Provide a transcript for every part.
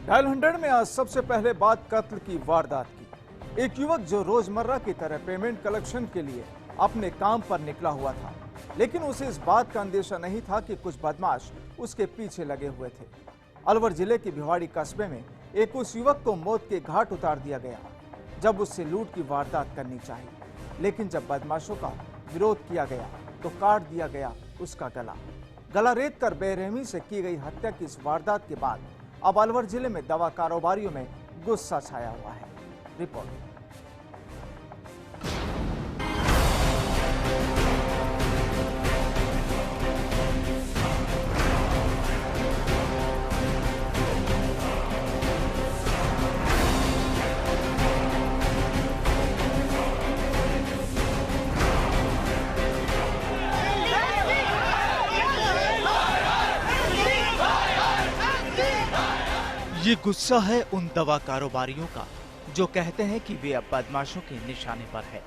Dial में आज सबसे पहले बात कत्ल की वारदात की। एक युवक जो रोजमर्रा की तरह पेमेंट कलेक्शन के लिए अपने काम पर निकला हुआ था, लेकिन उसे इस बात का अंदेशा नहीं था कि कुछ बदमाश उसके पीछे लगे हुए थे। अलवर जिले के भिवाड़ी कस्बे में एक उस युवक को मौत के घाट उतार दिया गया जब उससे लूट की वारदात करनी चाहिए, लेकिन जब बदमाशों का विरोध किया गया तो काट दिया गया उसका गला रेत कर बेरहमी से की गई हत्या की इस वारदात के बाद अब अलवर जिले में दवा कारोबारियों में गुस्सा छाया हुआ है। रिपोर्ट। ये गुस्सा है उन दवा कारोबारियों का जो कहते हैं कि वे अब बदमाशों के निशाने पर है।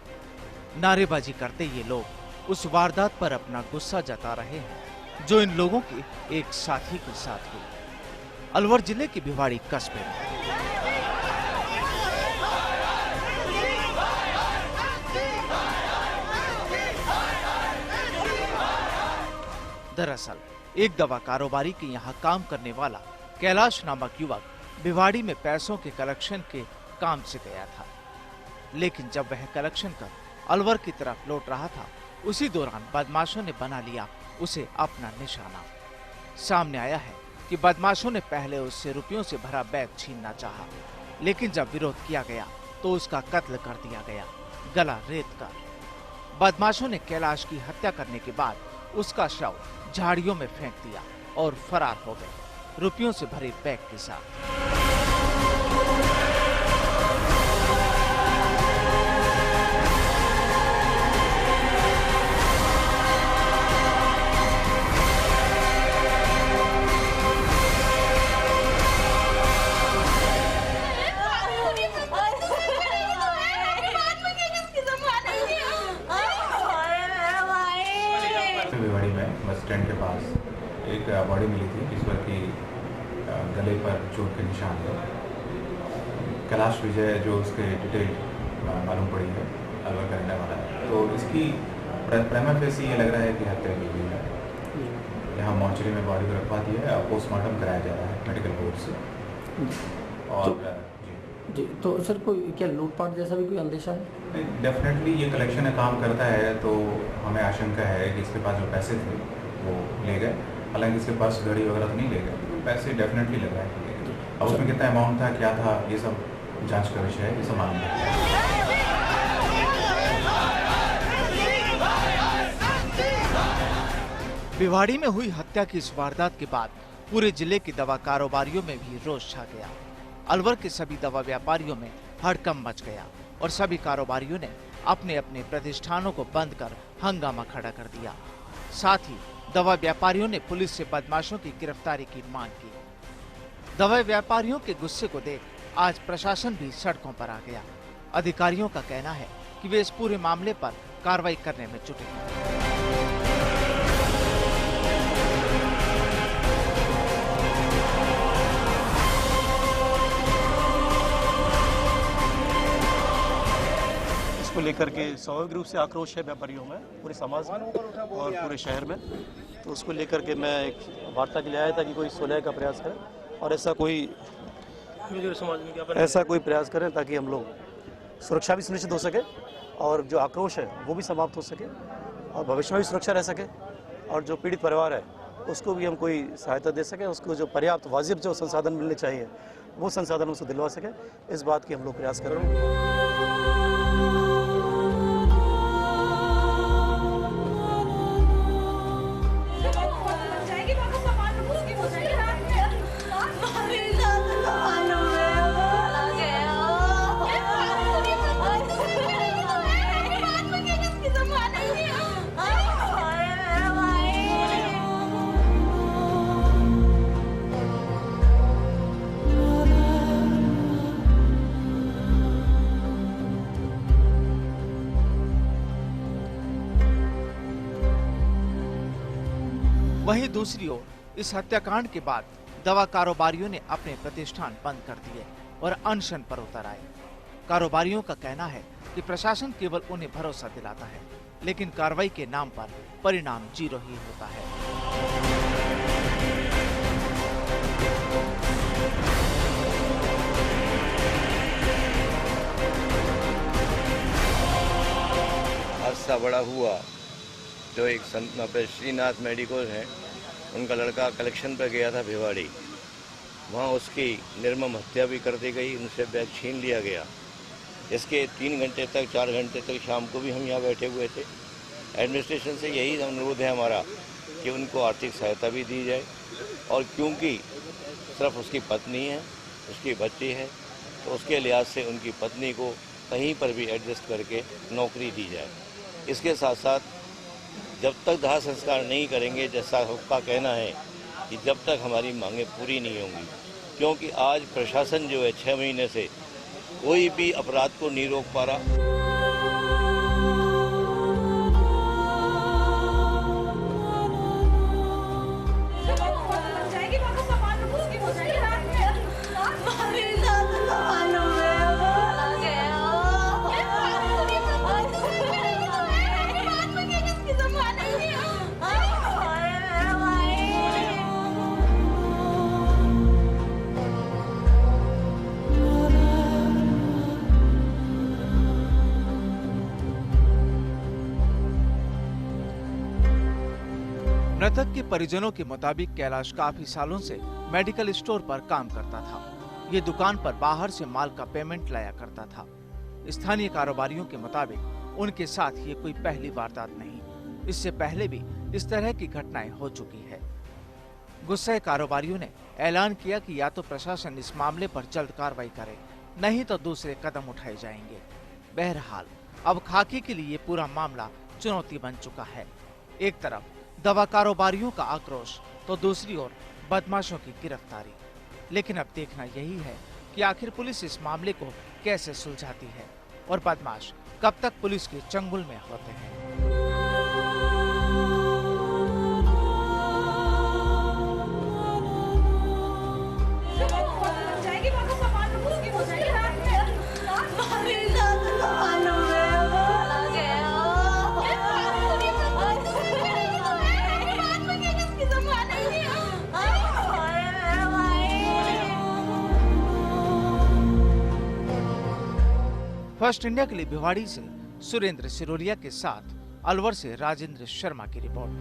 नारेबाजी करते ये लोग उस वारदात पर अपना गुस्सा जता रहे हैं जो इन लोगों के एक साथी के साथ हुई अलवर जिले के भिवाड़ी कस्बे में। दरअसल एक दवा कारोबारी के यहाँ काम करने वाला कैलाश नामक युवक भिवाड़ी में पैसों के कलेक्शन के काम से गया था, लेकिन जब वह कलेक्शन कर अलवर की तरफ लौट रहा था, उसी दौरान बदमाशों ने बना लिया उसे अपना निशाना। सामने आया है कि बदमाशों ने पहले उससे रुपयों से भरा बैग छीनना चाहा, लेकिन जब विरोध किया गया तो उसका कत्ल कर दिया गया गला रेत कर। बदमाशों ने कैलाश की हत्या करने के बाद उसका शव झाड़ियों में फेंक दिया और फरार हो गए रुपयों से भरे बैग के साथ। भिवाड़ी में बस स्टैंड के पास एक बॉडी मिली थी जिस पर कि गले पर चोट के निशान थे। कैलाश विजय जो उसके डिटेल मालूम पड़ी है अलवर का रहने वाला है, तो इसकी प्राइमा फेसी ये लग रहा है कि हत्या की हुई है। यहाँ मॉर्चरी में बॉडी को रखवा दिया है और पोस्टमार्टम कराया जा रहा है मेडिकल बोर्ड से। और जी, तो सर कोई क्या लूटपाट जैसा भी कोई अंदेशा है? डेफिनेटली ये कलेक्शन का काम करता है, तो हमें आशंका है कि इसके पास जो पैसे थे वो ले गए। हालांकि इसके पास घड़ी वगैरह तो नहीं ले गए, पैसे डेफिनेटली लग रहा है। अब उसमें कितना अमाउंट था, क्या था, ये सब जांच का विषय है, ये सब मालूम है। भिवाड़ी में हुई हत्या की इस वारदात के बाद पूरे जिले के दवा कारोबारियों में भी रोष छा गया। अलवर के सभी दवा व्यापारियों में हड़कंप मच गया और सभी कारोबारियों ने अपने अपने प्रतिष्ठानों को बंद कर हंगामा खड़ा कर दिया। साथ ही दवा व्यापारियों ने पुलिस से बदमाशों की गिरफ्तारी की मांग की। दवा व्यापारियों के गुस्से को देख आज प्रशासन भी सड़कों पर आ गया। अधिकारियों का कहना है कि वे इस पूरे मामले पर कार्रवाई करने में जुटे हैं। इसको लेकर के स्वाभाविक रूप से आक्रोश है व्यापारियों में, पूरे समाज में और पूरे शहर में। तो उसको लेकर के मैं एक वार्ता के लिए आया था कि कोई सुलह का प्रयास करें और ऐसा कोई प्रयास करें ताकि हम लोग सुरक्षा भी सुनिश्चित हो सके और जो आक्रोश है वो भी समाप्त हो सके और भविष्य में भी सुरक्षा रह सके और जो पीड़ित परिवार है उसको भी हम कोई सहायता दे सके, उसको जो पर्याप्त वाजिब जो संसाधन मिलने चाहिए वो संसाधन उसको दिलवा सके, इस बात की हम लोग प्रयास कर रहे हैं। वहीं दूसरी ओर इस हत्याकांड के बाद दवा कारोबारियों ने अपने प्रतिष्ठान बंद कर दिए और अनशन पर उतर आए। कारोबारियों का कहना है कि प्रशासन केवल उन्हें भरोसा दिलाता है, लेकिन कार्रवाई के नाम पर परिणाम 0 ही होता है। हादसा बड़ा हुआ। जो एक संत श्रीनाथ मेडिकल है, उनका लड़का कलेक्शन पर गया था भिवाड़ी, वहाँ उसकी निर्मम हत्या भी कर दी गई, उनसे बैग छीन लिया गया। इसके 3 घंटे तक 4 घंटे तक शाम को भी हम यहाँ बैठे हुए थे। एडमिनिस्ट्रेशन से यही अनुरोध है हमारा कि उनको आर्थिक सहायता भी दी जाए, और क्योंकि सिर्फ उसकी पत्नी है, उसकी बच्ची है, तो उसके लिहाज से उनकी पत्नी को कहीं पर भी एडजस्ट करके नौकरी दी जाए। इसके साथ साथ जब तक दाह संस्कार नहीं करेंगे, जैसा उसका कहना है कि जब तक हमारी मांगें पूरी नहीं होंगी, क्योंकि आज प्रशासन जो है 6 महीने से कोई भी अपराध को नहीं रोक पा रहा। मृतक के परिजनों के मुताबिक कैलाश काफी सालों से मेडिकल स्टोर पर काम करता था। ये दुकान पर बाहर से माल का पेमेंट लाया करता था। स्थानीय कारोबारियों के मुताबिक उनके साथ ये कोई पहली वारदात नहीं, इससे पहले भी इस तरह की घटनाएं हो चुकी है। गुस्से कारोबारियों ने ऐलान किया कि या तो प्रशासन इस मामले पर जल्द कार्रवाई करे, नहीं तो दूसरे कदम उठाए जाएंगे। बहरहाल अब खाकी के लिए पूरा मामला चुनौती बन चुका है। एक तरफ दवा कारोबारियों का आक्रोश तो दूसरी ओर बदमाशों की गिरफ्तारी। लेकिन अब देखना यही है कि आखिर पुलिस इस मामले को कैसे सुलझाती है और बदमाश कब तक पुलिस के चंगुल में होते हैं। फर्स्ट इंडिया के लिए भिवाड़ी से सुरेंद्र सिरोलिया के साथ अलवर से राजेंद्र शर्मा की रिपोर्ट।